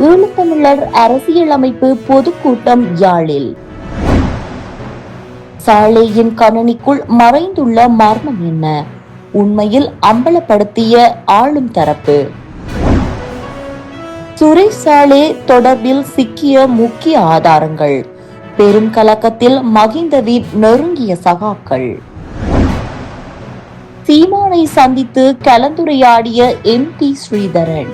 ஈழத்தமிழர் அரசியலமைப்பு பொதுக்கூட்டம் யாழில். சாலேயின் கணனிக்குள் மறைந்துள்ள மர்மம் என்ன? உண்மையில் அம்பலப்படுத்திய ஆளும் தரப்பு. சுரேஷ் சாலே தொடர்பில் சிக்கிய முக்கிய ஆதாரங்கள். பெரும் கலக்கத்தில் மகிந்தவின் நெருங்கிய சகாக்கள். சீமானை சந்தித்து கலந்துரையாடிய MP ஸ்ரீதரன்.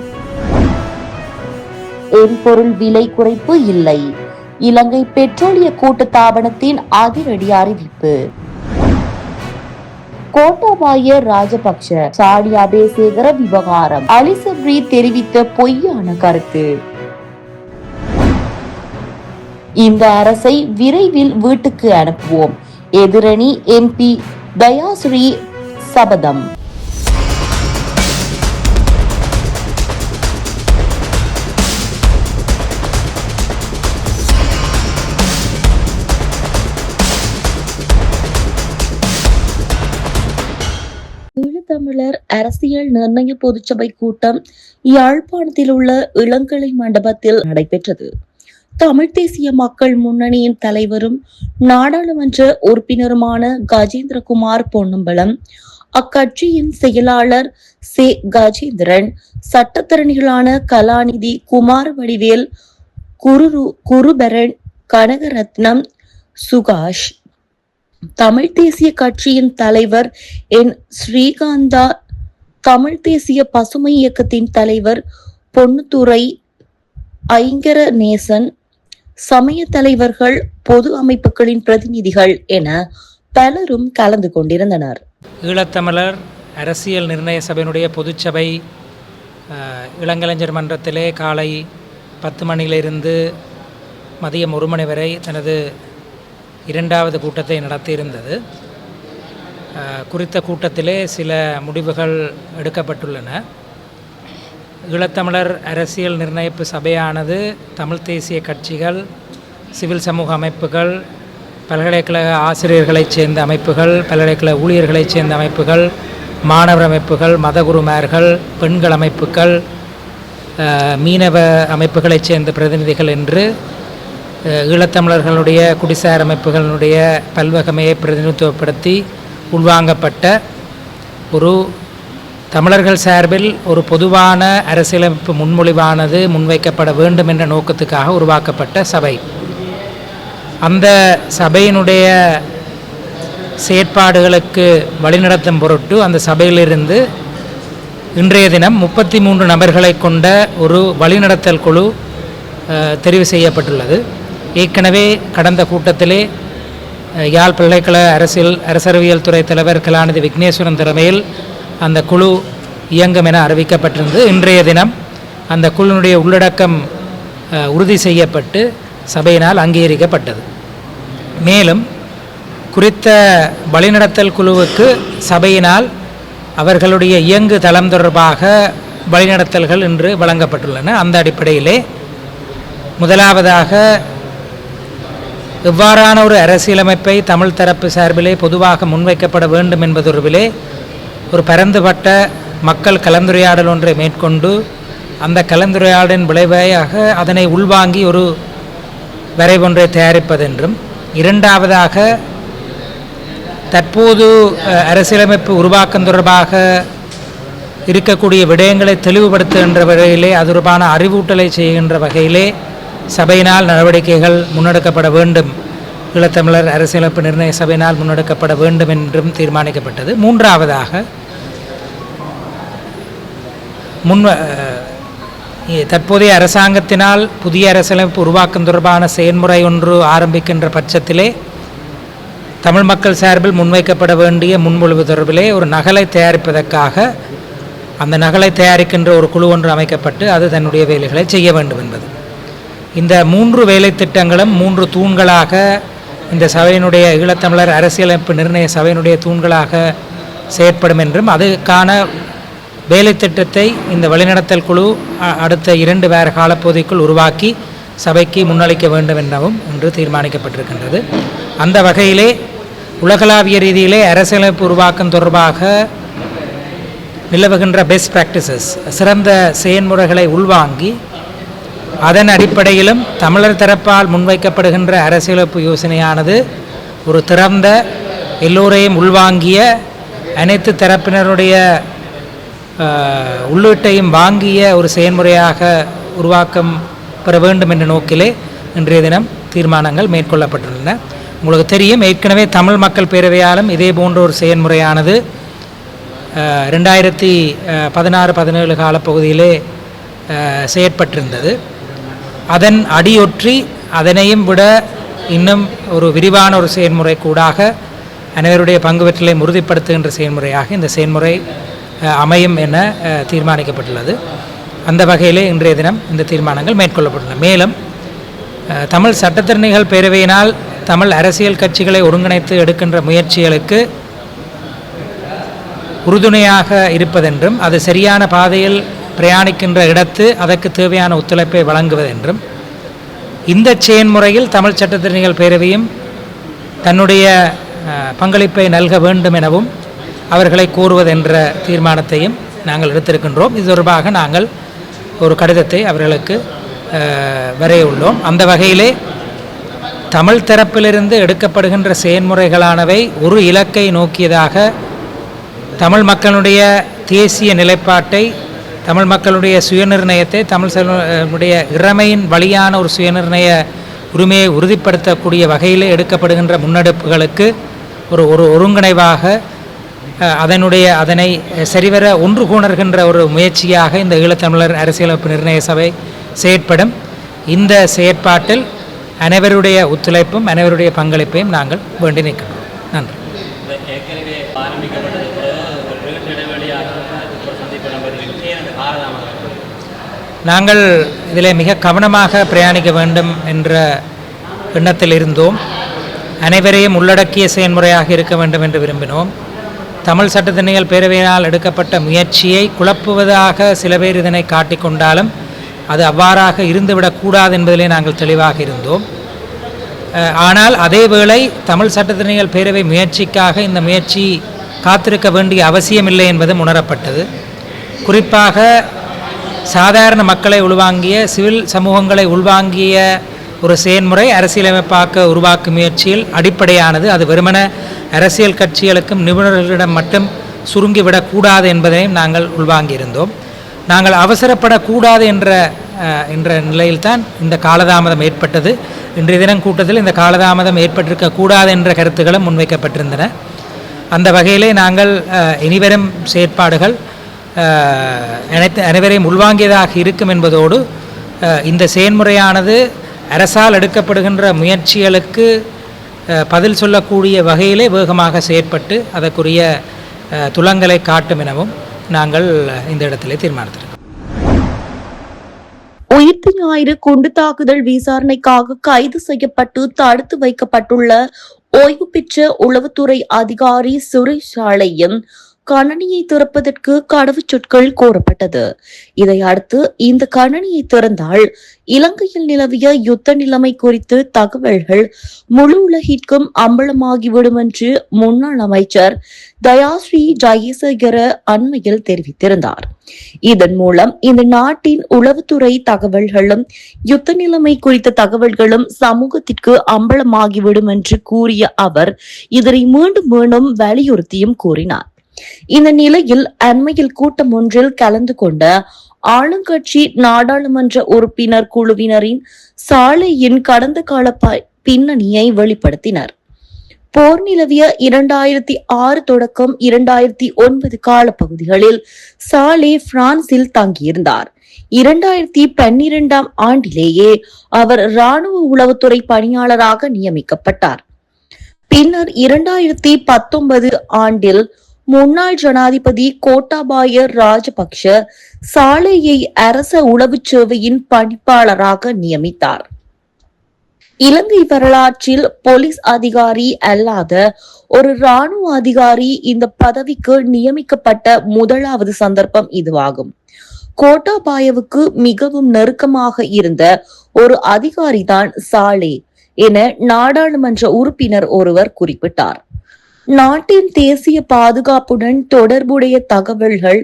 எரிபொருள் விலை குறைப்பு இல்லை. இலங்கை பெட்ரோலிய கூட்டுத்தாபனத்தின் அதிரடி அறிவிப்பு. கோட்டாபாய ராஜபக்ஷ சாடி அபேசேகர விவகாரம் அலிசப்ரி தெரிவித்த பொய்யான கருத்து. இந்த அரசை விரைவில் வீட்டுக்கு அனுப்புவோம். எதிரணி MP தயாஸ்ரீ சபதம். ஈழத்தமிழர் அரசியல் நிர்ணய பொதுச்சபை கூட்டம் யாழ்ப்பாணத்தில் உள்ள இளங்கலை மண்டபத்தில் நடைபெற்றது. தமிழ் தேசிய மக்கள் முன்னணியின் தலைவரும் நாடாளுமன்ற உறுப்பினருமான கஜேந்திரகுமார் பொன்னம்பலம், அக்கட்சியின் செயலாளர் சே கஜேந்திரன், சட்டத்தரணிகளான கலாநிதி குமாரவடிவேல், குருபரன், கனகரத்னம், சுகாஷ், தமிழ் தேசிய கட்சியின் தலைவர் என் ஸ்ரீகாந்தா, தமிழ் தேசிய பசுமை இயக்கத்தின் தலைவர் பொன்னுத்துரை ஐங்கர நேசன், சமய தலைவர்கள், பொது அமைப்புகளின் பிரதிநிதிகள் என பலரும் கலந்து கொண்டிருந்தனர். ஈழத்தமிழர் அரசியல் நிர்ணய சபையினுடைய பொதுச்சபை இளங்கலைஞர் மன்றத்திலே காலை 10 மணியிலிருந்து மதியம் 1 மணி வரை தனது 2வது கூட்டத்தை நடத்தியிருந்தது. குறித்த கூட்டத்திலே சில முடிவுகள் எடுக்கப்பட்டுள்ளன. ஈழத்தமிழர் அரசியல் நிர்ணயிப்பு சபையானது தமிழ் தேசிய கட்சிகள், சிவில் சமூக அமைப்புகள், பல்கலைக்கழக ஆசிரியர்களைச் சேர்ந்த அமைப்புகள், பல்கலைக்கழக ஊழியர்களைச் சேர்ந்த அமைப்புகள், மாணவர் அமைப்புகள், மதகுருமார்கள், பெண்கள் அமைப்புகள், மீனவ அமைப்புகளைச் சேர்ந்த பிரதிநிதிகள் என்று ஈழத்தமிழர்களுடைய குடிசார் அமைப்புகளுடைய பல்வகமையை பிரதிநிதித்துவப்படுத்தி உள்வாங்கப்பட்ட ஒரு தமிழர்கள் சார்பில் ஒரு பொதுவான அரசியலமைப்பு முன்மொழிவானது முன்வைக்கப்பட வேண்டும் என்ற நோக்கத்துக்காக உருவாக்கப்பட்ட சபை. அந்த சபையினுடைய செயற்பாடுகளுக்கு வழிநடத்தும் பொருட்டு அந்த சபையிலிருந்து இன்றைய தினம் 33 நபர்களை கொண்ட ஒரு வழிநடத்தல் குழு தெரிவு செய்யப்பட்டுள்ளது. ஏற்கனவே கடந்த கூட்டத்திலே யாழ் பல்கலைக்கழக அரசியல் துறை தலைவர் கலாநிதி விக்னேஸ்வரன் தலைமையில் அந்த குழு இயங்கும் என அறிவிக்கப்பட்டிருந்தது. இன்றைய தினம் அந்த குழுவினுடைய உள்ளடக்கம் உறுதி செய்யப்பட்டு சபையினால் அங்கீகரிக்கப்பட்டது. மேலும் குறித்த வழிநடத்தல் குழுவுக்கு சபையினால் அவர்களுடைய இயங்கு தளம் தொடர்பாக வழிநடத்தல்கள் இன்று வழங்கப்பட்டுள்ளன. அந்த அடிப்படையிலே முதலாவதாக எவ்வாறான ஒரு அரசியலமைப்பை தமிழ் தரப்பு சார்பிலே பொதுவாக முன்வைக்கப்பட வேண்டும் என்பதொருவிலே ஒரு பரந்துபட்ட மக்கள் கலந்துரையாடல் ஒன்றை மேற்கொண்டு அந்த கலந்துரையாடலின் விளைவாக அதனை உள்வாங்கி ஒரு வரைவொன்றை தயாரிப்பதென்றும், இரண்டாவதாக தற்போது அரசியலமைப்பு உருவாக்கம் தொடர்பாக இருக்கக்கூடிய விடயங்களை தெளிவுபடுத்துகின்ற வகையிலே அது தொடர்பான அறிவூட்டலை செய்கின்ற வகையிலே சபையினால் நடவடிக்கைகள் முன்னெடுக்கப்பட வேண்டும், ஈழத்தமிழர் அரசியலமைப்பு நிர்ணய சபையினால் முன்னெடுக்கப்பட வேண்டும் என்றும் தீர்மானிக்கப்பட்டது. மூன்றாவதாக தற்போதைய அரசாங்கத்தினால் புதிய அரசியலமைப்பு உருவாக்கம் தொடர்பான செயல்முறை ஒன்று ஆரம்பிக்கின்ற பட்சத்திலே தமிழ் மக்கள் சார்பில் முன்வைக்கப்பட வேண்டிய முன்மொழிவு தொடர்பிலே ஒரு நகலை தயாரிப்பதற்காக அந்த நகலை தயாரிக்கின்ற ஒரு குழு ஒன்று அமைக்கப்பட்டு அது தன்னுடைய வேலைகளை செய்ய வேண்டும் என்பது. இந்த 3 வேலை திட்டங்களும் 3 தூண்களாக இந்த சபையினுடைய ஈழத்தமிழர் அரசியலமைப்பு நிர்ணய சபையினுடைய தூண்களாக செயற்படும் என்றும் அதுக்கான வேலை திட்டத்தை இந்த வழிநடத்தல் குழு அடுத்த 2 வார காலப்பகுதிக்குள் உருவாக்கி சபைக்கு முன்னளிக்க வேண்டும் எனவும் இன்று தீர்மானிக்கப்பட்டிருக்கின்றது. அந்த வகையிலே உலகளாவிய ரீதியிலே அரசியலமைப்பு உருவாக்கம் தொடர்பாக நிலவுகின்ற பெஸ்ட் ப்ராக்டிசஸ், சிறந்த செயல்முறைகளை உள்வாங்கி அதன் அடிப்படையிலும் தமிழர் தரப்பால் முன்வைக்கப்படுகின்ற அரசியலமைப்பு யோசனையானது ஒரு திறந்த, எல்லோரையும் உள்வாங்கிய, அனைத்து தரப்பினருடைய உள்ளீட்டையும் வாங்கிய ஒரு செயல்முறையாக உருவாக்கம் பெற வேண்டும் என்ற நோக்கிலே இன்றைய தினம் தீர்மானங்கள் மேற்கொள்ளப்பட்டுள்ளன. உங்களுக்கு தெரியும், ஏற்கனவே தமிழ் மக்கள் பேரவையாலும் இதே போன்ற ஒரு செயல்முறையானது 2016-17 காலப்பகுதியிலே செயற்பட்டிருந்தது. அதன் அடியொற்றி அதனையும் விட இன்னும் ஒரு விரிவான ஒரு செயல்முறை கூடாக அனைவருடைய பங்குபற்றலை உறுதிப்படுத்துகின்ற செயல்முறையாக இந்த செயல்முறை அமையும் என தீர்மானிக்கப்பட்டுள்ளது. அந்த வகையிலே இன்றைய தினம் இந்த தீர்மானங்கள் மேற்கொள்ளப்பட்டுள்ளன. மேலும் தமிழ் சட்டத்திறனிகள் பேரவையினால் தமிழ் அரசியல் கட்சிகளை ஒருங்கிணைத்து எடுக்கின்ற முயற்சிகளுக்கு உறுதுணையாக இருப்பதென்றும், அது சரியான பாதையில் பிரயாணிக்கின்ற இடத்து அதற்கு தேவையான ஒத்துழைப்பை வழங்குவதென்றும், இந்த செயல்முறையில் தமிழ் சட்டத்திறனிகள் பேரவையும் தன்னுடைய பங்களிப்பை நல்க வேண்டும் எனவும் அவர்களை கோருவதென்ற தீர்மானத்தையும் நாங்கள் எடுத்திருக்கின்றோம். இது தொடர்பாக நாங்கள் ஒரு கடிதத்தை அவர்களுக்கு வரைய உள்ளோம். அந்த வகையிலே தமிழ் தரப்பிலிருந்து எடுக்கப்படுகின்ற செயல்முறைகளானவை ஒரு இலக்கை நோக்கியதாக, தமிழ் மக்களுடைய தேசிய நிலைப்பாட்டை, தமிழ் மக்களுடைய சுயநிர்ணயத்தை, தமிழுடைய இறைமையின் வழியான ஒரு சுயநிர்ணய உரிமையை உறுதிப்படுத்தக்கூடிய வகையில் எடுக்கப்படுகின்ற முன்னெடுப்புகளுக்கு ஒரு ஒருங்கிணைவாக அதனை சரிவர ஒன்று கூணர்கின்ற ஒரு முயற்சியாக இந்த ஈழத்தமிழர் அரசியலமைப்பு நிர்ணய சபை செயற்படும். இந்த செயற்பாட்டில் அனைவருடைய ஒத்துழைப்பும் அனைவருடைய பங்களிப்பையும் நாங்கள் வேண்டி நிற்கிறோம். நன்றி. நாங்கள் இதில் மிக கவனமாக பிரயாணிக்க வேண்டும் என்ற எண்ணத்தில் இருந்தோம். அனைவரையும் உள்ளடக்கிய செயல்முறையாக இருக்க வேண்டும் என்று விரும்பினோம். தமிழ் சட்டத்திறனிகள் பேரவையினால் எடுக்கப்பட்ட முயற்சியை குழப்புவதாக சில பேர் இதனை காட்டிக்கொண்டாலும் அது அவ்வாறாக இருந்துவிடக்கூடாது என்பதிலே நாங்கள் தெளிவாக இருந்தோம். ஆனால் அதேவேளை தமிழ் சட்டத்திறனிகள் பேரவை முயற்சிக்காக இந்த முயற்சி காத்திருக்க வேண்டிய அவசியமில்லை என்பதும் உணரப்பட்டது. குறிப்பாக சாதாரண மக்களை உள்வாங்கிய, சிவில் சமூகங்களை உள்வாங்கிய ஒரு செயல்முறை அரசியலமைப்பாக்க உருவாக்கும் முயற்சியில் அடிப்படையானது. அது வெறுமன அரசியல் கட்சிகளுக்கும் நிபுணர்களிடம் மட்டும் சுருங்கிவிடக்கூடாது என்பதையும் நாங்கள் உள்வாங்கியிருந்தோம். நாங்கள் அவசரப்படக்கூடாது என்ற நிலையில்தான் இந்த காலதாமதம் ஏற்பட்டது. இன்றைய தினம் கூட்டத்தில் இந்த காலதாமதம் ஏற்பட்டிருக்கக்கூடாது என்ற கருத்துக்களும் முன்வைக்கப்பட்டிருந்தன. அந்த வகையிலே நாங்கள் இனிவரும் செயற்பாடுகள் அனைவரையும் உள்வாங்கியதாக இருக்கும் என்பதோடு, இந்த செயல்முறையானது அரசால் எடுக்கப்படுகின்ற முயற்சிகளுக்கு பதில் சொல்லக்கூடிய வகையிலே வேகமாக செயற்பட்டு அதற்குரிய துலங்களை காட்டும் எனவும் நாங்கள் இந்த இடத்திலே தீர்மானித்திருக்கிறோம். உயிர்த்த ஞாயிறு குண்டு தாக்குதல் விசாரணைக்காக கைது செய்யப்பட்டு தடுத்து வைக்கப்பட்டுள்ள ஓய்வு பெற்ற உளவுத்துறை அதிகாரி சுரேஷ் சாலையும் கணனியை திறப்பதற்கு கடவுச்சொற்கள் கோரப்பட்டது. இதை அடுத்து இந்த கணனியை திறந்தால் இலங்கையில் நிலவிய யுத்த நிலைமை குறித்து தகவல்கள் முழு உலகிற்கும் அம்பலமாகிவிடும் என்று முன்னாள் அமைச்சர் தயாஸ்ரீ ஜெயசேகர அண்மையில் தெரிவித்திருந்தார். இதன் மூலம் இந்த நாட்டின் உளவுத்துறை தகவல்களும் யுத்த நிலைமை குறித்த தகவல்களும் சமூகத்திற்கு அம்பலமாகிவிடும் என்று கூறிய அவர் இதனை மீண்டும் மீண்டும் வலியுறுத்தியும் கூறினார். இந்த நிலையில் அண்மையில் கூட்டம் ஒன்றில் கலந்து கொண்ட ஆளுங்கட்சி நாடாளுமன்ற உறுப்பினர் குழுவினரின் சாலையின் கடந்த கால பின்னணியை வெளிப்படுத்தினர். போர் நிலவிய 2006 தொடக்கம் 2009 காலப்பகுதிகளில் சாலே பிரான்சில் தங்கியிருந்தார். 2012 ஆண்டிலேயே அவர் இராணுவ உளவுத்துறை பணியாளராக நியமிக்கப்பட்டார். பின்னர் 2019 ஆண்டில் முன்னாள் ஜனாதிபதி கோட்டாபாய ராஜபக்ஷ சாலையை அரச உளவு சேவையின் பணிப்பாளராக நியமித்தார். இலங்கை வரலாற்றில் போலீஸ் அதிகாரி அல்லாத ஒரு இராணுவ அதிகாரி இந்த பதவிக்கு நியமிக்கப்பட்ட முதலாவது சந்தர்ப்பம் இதுவாகும். கோட்டாபாயவுக்கு மிகவும் நெருக்கமாக இருந்த ஒரு அதிகாரிதான் சாலே என நாடாளுமன்ற உறுப்பினர் ஒருவர் குறிப்பிட்டார். நாட்டின் தேசிய பாதுகாப்புடன் தொடர்புடைய தகவல்கள்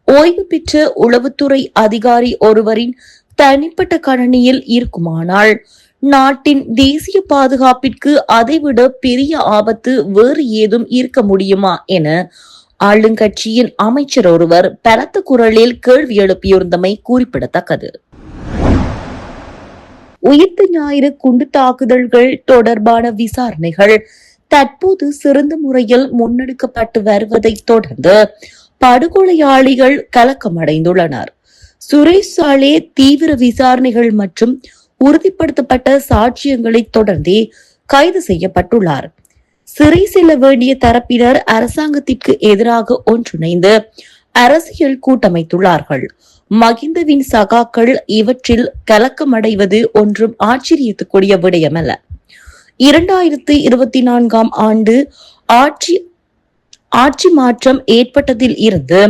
ஓய்வு பெற்ற உளவுத்துறை அதிகாரி ஒருவரின் தனிப்பட்ட கணனியில் இருக்குமானால் நாட்டின் தேசிய பாதுகாப்பிற்கு அதைவிட பெரிய ஆபத்து வேறு ஏதும் இருக்க முடியுமா என ஆளுங்கட்சியின் அமைச்சர் ஒருவர் பலத்த குரலில் கேள்வி எழுப்பியிருந்தமை குறிப்பிடத்தக்கது. உயிர்த்த ஞாயிறு குண்டு தாக்குதல்கள் தொடர்பான விசாரணைகள் தற்போது சிறந்த முறையில் முன்னெடுக்கப்பட்டு வருவதை தொடர்ந்து படுகொலையாளிகள் கலக்கமடைந்துள்ளனர். சுரேஷ் சாலே தீவிர விசாரணைகள் மற்றும் உறுதிப்படுத்தப்பட்ட சாட்சியங்களை தொடர்ந்தே கைது செய்யப்பட்டுள்ளார். சிறை செல்ல வேண்டிய தரப்பினர் அரசாங்கத்திற்கு எதிராக ஒன்றிணைந்து அரசியல் கூட்டமைத்துள்ளார்கள். மகிந்தவின் சகாக்கள் இவற்றில் கலக்கமடைவது ஒன்றும் ஆச்சரியத்துக்குரிய விடயமல்ல. 2024 ஆண்டு ஆட்சி மாற்றம் ஏற்பட்டதில் இருந்து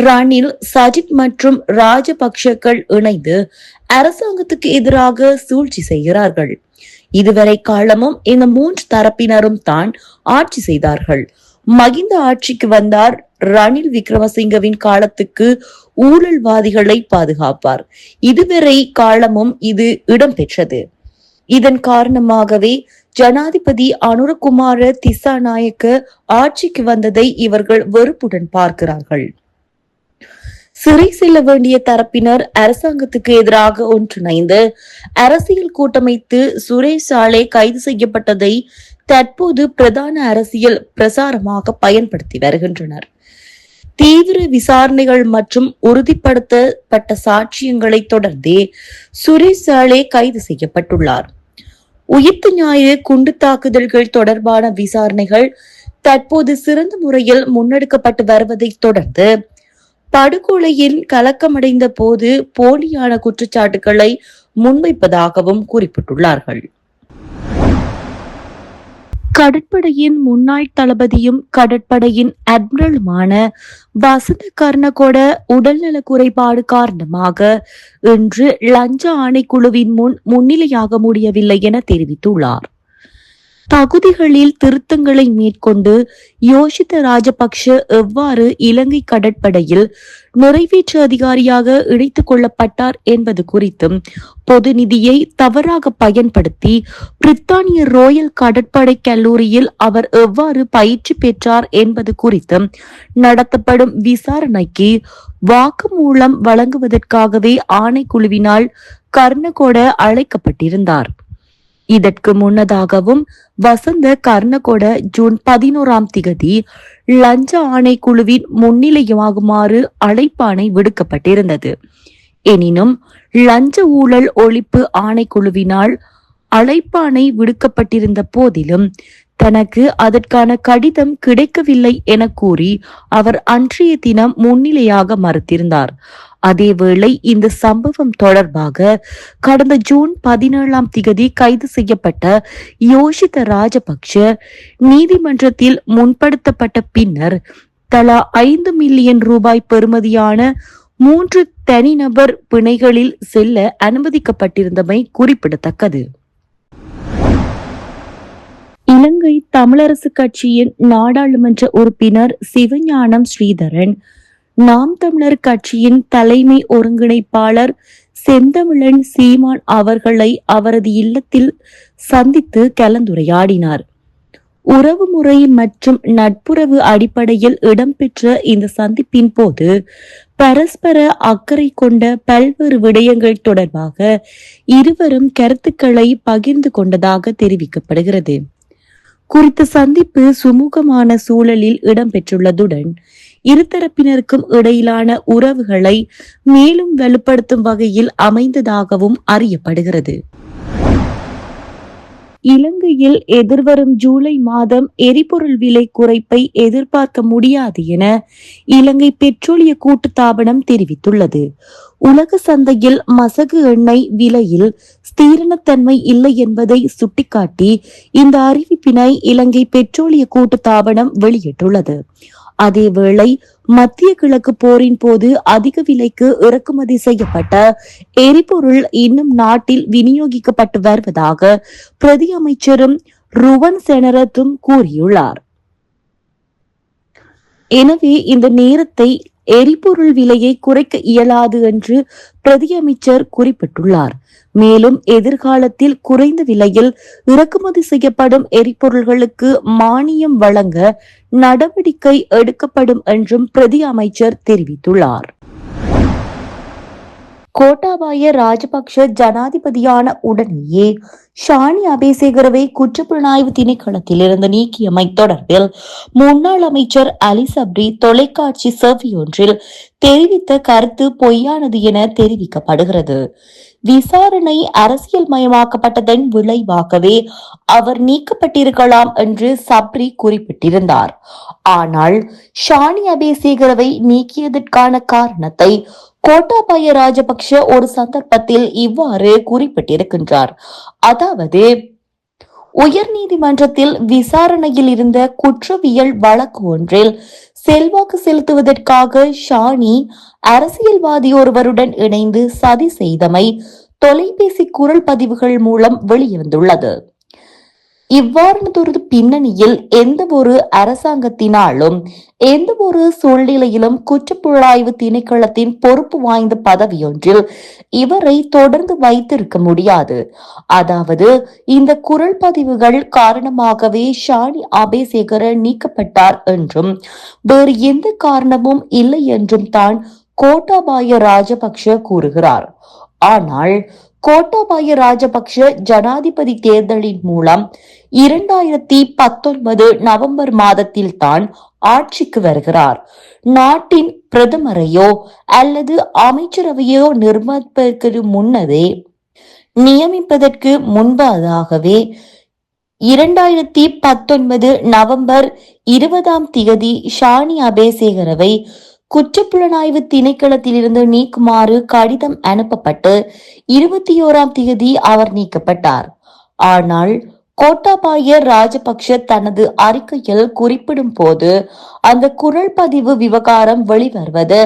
ரணில், சஜித் மற்றும் ராஜபக்ஷக்கள் இணைந்து அரசாங்கத்துக்கு எதிராக சூழ்ச்சி செய்கிறார்கள். இதுவரை காலமும் இந்த 3 தரப்பினரும் தான் ஆட்சி செய்தார்கள். மகிந்த ஆட்சிக்கு வந்தார். ரணில் விக்ரமசிங்கவின் காலத்துக்கு ஊழல்வாதிகளை பாதுகாப்பார். இதுவரை காலமும் இது இடம்பெற்றது. இதன் காரணமாகவே ஜனாதிபதி அனுரகுமார திசாநாயக்க ஆட்சிக்கு வந்ததை இவர்கள் வெறுப்புடன் பார்க்கிறார்கள். சிறை செல்ல வேண்டிய தரப்பினர் அரசாங்கத்துக்கு எதிராக ஒன்றிணைந்து அரசியல் கூட்டமைத்து சுரேஷ் சாலே கைது செய்யப்பட்டதை தற்போது பிரதான அரசியல் பிரசாரமாக பயன்படுத்தி வருகின்றனர். தீவிர விசாரணைகள் மற்றும் உறுதிப்படுத்தப்பட்ட சாட்சியங்களை தொடர்ந்தே சுரேஷ் சாலே கைது செய்யப்பட்டுள்ளார். உயிர்த்த ஞாயிறு குண்டு தாக்குதல்கள் தொடர்பான விசாரணைகள் தற்போது சிறந்த முறையில் முன்னெடுக்கப்பட்டு வருவதை தொடர்ந்து படுகொலையில் கலக்கமடைந்த போது போலியான குற்றச்சாட்டுகளை முன்வைப்பதாகவும் குறிப்பிட்டுள்ளார்கள். கடற்படையின் முன்னாள் தளபதியும் கடற்படையின் அட்மிரலுமான வசந்த கர்ணகொட உடல்நல குறைபாடு காரணமாக இன்று லஞ்ச ஆணைக்குழுவின் முன் முன்னிலையாக முடியவில்லை என தெரிவித்துள்ளார். தகுதிகளில் திருத்தங்களை மேற்கொண்டு யோஷித ராஜபக்ஷ எவ்வாறு இலங்கை கடற்படையில் நிறைவேற்று அதிகாரியாக இணைத்துக் கொள்ளப்பட்டார் என்பது குறித்தும், பொது நிதியை தவறாக பயன்படுத்தி பிரித்தானிய ரோயல் கடற்படை கல்லூரியில் அவர் எவ்வாறு பயிற்சி பெற்றார் என்பது குறித்தும் நடத்தப்படும் விசாரணைக்கு வாக்குமூலம் வழங்குவதற்காகவே ஆணைக்குழுவினால் கர்ணகொட அழைக்கப்பட்டிருந்தார். இதற்கு முன்னதாகவும் வசந்த கர்ணகொட ஜூன் 11 லஞ்ச ஆணைக்குழுவின் முன்னிலையாகுமாறு அழைப்பாணை விடுக்கப்பட்டிருந்தது. எனினும் லஞ்ச ஊழல் ஒழிப்பு ஆணைக்குழுவினால் அழைப்பாணை விடுக்கப்பட்டிருந்த போதிலும் தனக்கு அதற்கான கடிதம் கிடைக்கவில்லை என கூறி அவர் அன்றைய தினம் முன்னிலையாக மறுத்திருந்தார். இந்த சம்பவம் தொடர்பாக கடந்த ஜூன் 17 கைது செய்யப்பட்ட யோஷித ராஜபக்ஷ நீதிமன்றத்தில் முன்படுத்தப்பட்ட பின்னர் தலா 5 மில்லியன் ரூபாய் பெறுமதியான 3 தனிநபர் பிணைகளில் செல்ல அனுமதிக்கப்பட்டிருந்தமை குறிப்பிடத்தக்கது. இலங்கை தமிழரசு கட்சியின் நாடாளுமன்ற உறுப்பினர் சிவஞானம் ஸ்ரீதரன், நாம் தமிழர் கட்சியின் தலைமை ஒருங்கிணைப்பாளர் செந்தமிழன் சீமான் அவர்களை அவரது இல்லத்தில் சந்தித்து கலந்துரையாடினார். உறவுமுறை மற்றும் நட்புறவு அடிப்படையில் இடம்பெற்ற இந்த சந்திப்பின் போது பரஸ்பர அக்கறை கொண்ட பல்வேறு விடயங்கள் தொடர்பாக இருவரும் கருத்துக்களை பகிர்ந்து கொண்டதாக தெரிவிக்கப்படுகிறது. குறித்த சந்திப்பு சுமூகமான சூழலில் இடம்பெற்றுள்ளதுடன் இருதரப்பினருக்கும் இடையிலான உறவுகளை மேலும் வலுப்படுத்தும் வகையில் அமைந்ததாகவும் அறியப்படுகிறது. இலங்கையில் எதிர்வரும் ஜூலை மாதம் எரிபொருள் விலை குறைப்பை எதிர்பார்க்க முடியாது என இலங்கை பெட்ரோலிய கூட்டுத்தாபனம் தெரிவித்துள்ளது. உலக சந்தையில் மசகு எண்ணெய் விலையில் ஸ்திரத்தன்மை இல்லை என்பதை சுட்டிக்காட்டி இந்த அறிவிப்பினை இலங்கை பெட்ரோலிய கூட்டுத்தாபனம் வெளியிட்டுள்ளது. அதேவேளை மத்திய கிழக்கு போரின் போது அதிக விலைக்கு இறக்குமதி செய்யப்பட்ட எரிபொருள் இன்னும் நாட்டில் விநியோகிக்கப்பட்டு வருவதாக பிரதி அமைச்சரும் ருவன் செனரத்தும் கூறியுள்ளார். எனவே இந்த நேரத்தை எரிபொருள் விலையை குறைக்க இயலாது என்று பிரதியமைச்சர் குறிப்பிட்டுள்ளார். மேலும் எதிர்காலத்தில் குறைந்த விலையில் இறக்குமதி செய்யப்படும் எரிபொருள்களுக்கு மானியம் வழங்க நடவடிக்கை எடுக்கப்படும் என்றும் பிரதி அமைச்சர் தெரிவித்துள்ளார். கோட்டாபாய ராஜபக்ஷ ஜனாதிபதியான உடனேயே ஷானி அபேசேகரவை குற்றப்புலனாய்வு திணைக்களத்திலிருந்து நீக்கியமை தொடர்பில் முன்னாள் அமைச்சர் அலி சப்ரி தொலைக்காட்சி சேவையொன்றில் தெரிவித்த கருத்து பொய்யானது என தெரிவிக்கப்படுகிறது. விசாரணை அரசியல் மயமாக்கப்பட்டதன் விளைவாகவே அவர் நீக்கப்பட்டிருக்கலாம் என்று சப்ரி குறிப்பிட்டிருந்தார். ஆனால் ஷானி அபேசேகரவை நீக்கியதற்கான காரணத்தை கோட்டாபாய ராஜபக்ஷ ஒரு சந்தர்ப்பத்தில் இவ்வாறு குறிப்பிட்டிருக்கின்றார். அதாவது, உயர் நீதிமன்றத்தில் விசாரணையில் இருந்த குற்றவியல் வழக்கு ஒன்றில் செல்வாக்கு செலுத்துவதற்காக ஷானி அரசியல்வாதி ஒருவருடன் இணைந்து சதி செய்தமை தொலைபேசி குரல் பதிவுகள் மூலம் வெளிவந்துள்ளது. இவ்வாறானதொரு பின்னணியில் எந்த ஒரு அரசாங்கத்தினாலும் எந்த ஒரு சூழ்நிலையிலும் குற்றப்புலனாய்வு திணைக்களத்தின் பொறுப்பு வாய்ந்த பதவியொன்றில் இவரை தொடர்ந்து வைத்திருக்க முடியாது. அதாவது, இந்த குரல் பதிவுகள் காரணமாகவே ஷானி அபேசேகர நீக்கப்பட்டார் என்றும் வேறு எந்த காரணமும் இல்லை என்றும் தான் கோட்டாபாய ராஜபக்ஷ கூறுகிறார். ஆனால் கோட்டாபாய ராஜபக்ஷ ஜனாதிபதி தேர்தலின் மூலம் 2019 நவம்பர் மாதத்தில் தான் ஆட்சிக்கு வருகிறார். நாட்டின் பிரதமரையோ அல்லது அமைச்சரவையோ நிர்மாணிப்பதற்கு முன்னதே நியமிப்பதற்கு முன்பதாகவே 2019 நவம்பர் 20 ஷானி அபேசேகரவை குற்றப்புலனாய்வு திணைக்களத்திலிருந்து நீக்குமாறு கடிதம் அனுப்பப்பட்டு 21 அவர் நீக்கப்பட்டார். ஆனால் கோட்டாபாய ராஜபக்ஷ தனது அறிக்கையில் குறிப்பிடும் போது அந்த குரல் பதிவு விவகாரம் வெளிவருவது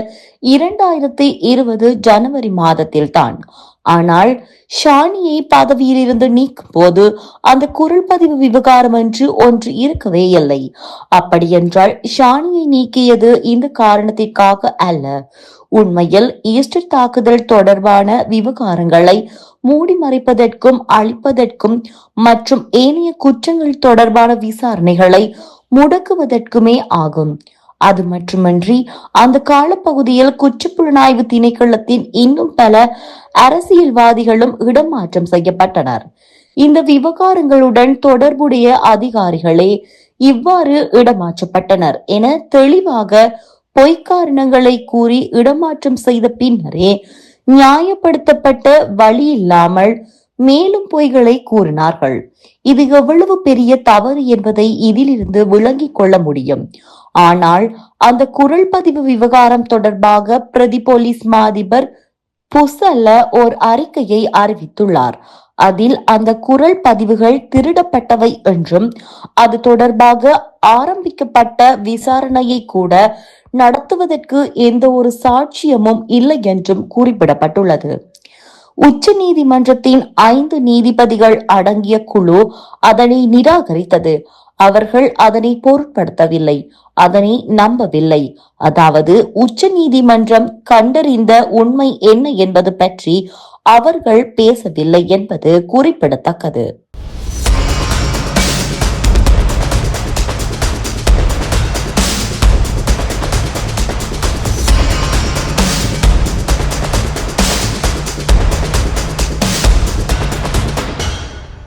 2020 ஜனவரி மாதத்தில் தான். ஆனால் ஷானியை பதவியிலிருந்து நீக்கும் போது அந்த குரல் பதிவு விவகாரம் என்று ஒன்று இருக்கவே இல்லை. அப்படியென்றால் ஷானியை நீக்கியது இந்த காரணத்திற்காக அல்ல. உண்மையில் ஈஸ்டர் தாக்குதல் தொடர்பான விவகாரங்களை மூடி மறைப்பதற்கும் அழிப்பதற்கும் மற்றும் ஏனைய குற்றங்கள் தொடர்பான விசாரணைகளை முடக்குவதற்குமே ஆகும். அது மட்டுமன்றி அந்த காலப்பகுதியில் குற்றப்புலனாய்வு திணைக்களத்தின் இன்னும் பல அரசியல்வாதிகளும் இடமாற்றம் செய்யப்பட்டனர். இந்த விவகாரங்களுடன் தொடர்புடைய அதிகாரிகளே இவ்வாறு இடமாற்றப்பட்டனர் என தெளிவாக பொய்க்காரணங்களை கூறி இடமாற்றம் செய்த பின்னரே நியாயப்படுத்தப்பட்ட வழி இல்லாமல் மேலும் பொய்களை கூறினார்கள். இது எவ்வளவு பெரிய தவறு என்பதை இதிலிருந்து விளங்கிக் கொள்ள முடியும். ஆனால் அந்த குரல் பதிவு விவகாரம் தொடர்பாக பிரதி போலீஸ் மா அதிபர் புசல்ல ஓர் அறிக்கையை அறிவித்துள்ளார். அதில் அந்த குரல் பதிவுகள் திருடப்பட்டவை என்றும் அது தொடர்பாக ஆரம்பிக்கப்பட்ட விசாரணையை கூட நடத்துவதற்கு எந்த ஒரு சாட்சியமும் இல்லை என்றும் குறிப்பிடப்பட்டுள்ளது. உச்ச நீதிமன்றத்தின் 5 நீதிபதிகள் அடங்கிய குழு அதனை நிராகரித்தது. அவர்கள் அதனை பொருட்படுத்தவில்லை, அதனை நம்பவில்லை. அதாவது, உச்ச நீதிமன்றம் கண்டறிந்த உண்மை என்ன என்பது பற்றி அவர்கள் பேசவில்லை என்பது குறிப்பிடத்தக்கது.